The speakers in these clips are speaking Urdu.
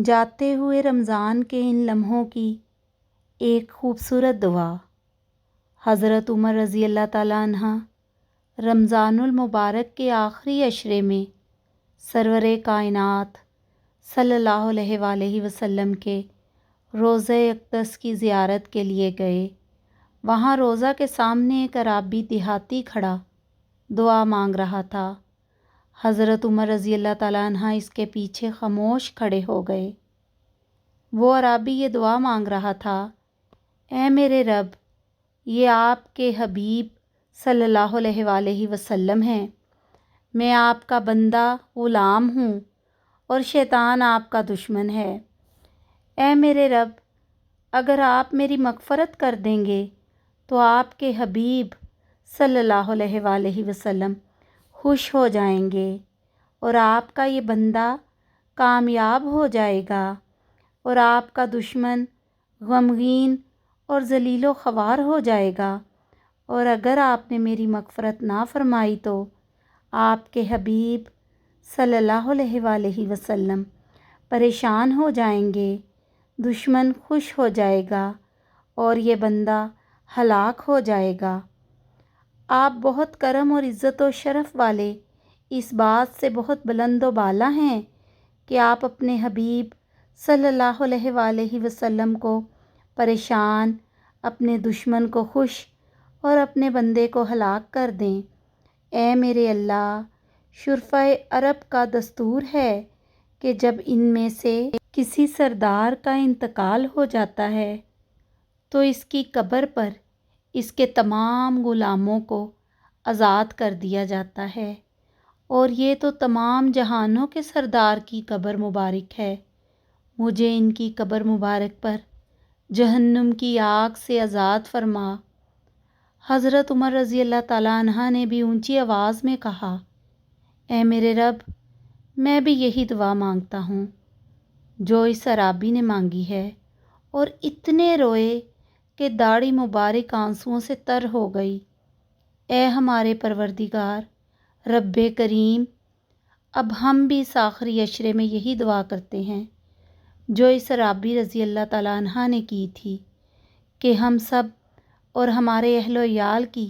جاتے ہوئے رمضان کے ان لمحوں کی ایک خوبصورت دعا۔ حضرت عمر رضی اللہ تعالیٰ عنہ رمضان المبارک کے آخری عشرے میں سرور کائنات صلی اللہ علیہ وآلہ وسلم کے روضہ اقدس کی زیارت کے لیے گئے۔ وہاں روضہ کے سامنے ایک عرابی دیہاتی کھڑا دعا مانگ رہا تھا۔ حضرت عمر رضی اللہ تعالیٰ عنہ اس کے پیچھے خاموش کھڑے ہو گئے۔ وہ عرابی یہ دعا مانگ رہا تھا، اے میرے رب، یہ آپ کے حبیب صلی اللہ علیہ وآلہ وسلم ہیں۔ میں آپ کا بندہ غلام ہوں اور شیطان آپ کا دشمن ہے۔ اے میرے رب، اگر آپ میری مغفرت کر دیں گے تو آپ کے حبیب صلی اللہ علیہ وآلہ وسلم خوش ہو جائیں گے اور آپ کا یہ بندہ کامیاب ہو جائے گا اور آپ کا دشمن غمگین اور ذلیل و خوار ہو جائے گا، اور اگر آپ نے میری مغفرت نہ فرمائی تو آپ کے حبیب صلی اللہ علیہ وآلہ وسلم پریشان ہو جائیں گے، دشمن خوش ہو جائے گا اور یہ بندہ ہلاک ہو جائے گا۔ آپ بہت کرم اور عزت و شرف والے اس بات سے بہت بلند و بالا ہیں کہ آپ اپنے حبیب صلی اللہ علیہ وآلہ وسلم کو پریشان، اپنے دشمن کو خوش اور اپنے بندے کو ہلاک کر دیں۔ اے میرے اللہ، شرفائے عرب کا دستور ہے کہ جب ان میں سے کسی سردار کا انتقال ہو جاتا ہے تو اس کی قبر پر اس کے تمام غلاموں کو آزاد کر دیا جاتا ہے، اور یہ تو تمام جہانوں کے سردار کی قبر مبارک ہے۔ مجھے ان کی قبر مبارک پر جہنم کی آگ سے آزاد فرما۔ حضرت عمر رضی اللہ تعالیٰ عنہ نے بھی اونچی آواز میں کہا، اے میرے رب، میں بھی یہی دعا مانگتا ہوں جو اس عرابی نے مانگی ہے، اور اتنے روئے کہ داڑھی مبارک آنسوؤں سے تر ہو گئی۔ اے ہمارے پروردگار، رب کریم، اب ہم بھی اس آخری عشرے میں یہی دعا کرتے ہیں جو اس عرابی رضی اللہ تعالیٰ عنہ نے کی تھی، کہ ہم سب اور ہمارے اہل و عیال کی،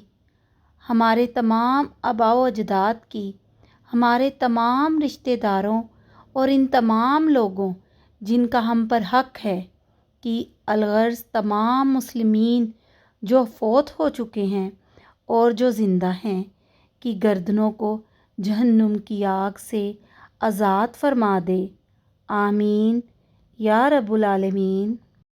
ہمارے تمام آباء و اجداد کی، ہمارے تمام رشتہ داروں اور ان تمام لوگوں جن کا ہم پر حق ہے کہ الغرض تمام مسلمین جو فوت ہو چکے ہیں اور جو زندہ ہیں کی گردنوں کو جہنم کی آگ سے آزاد فرما دے۔ آمین یا رب العالمین۔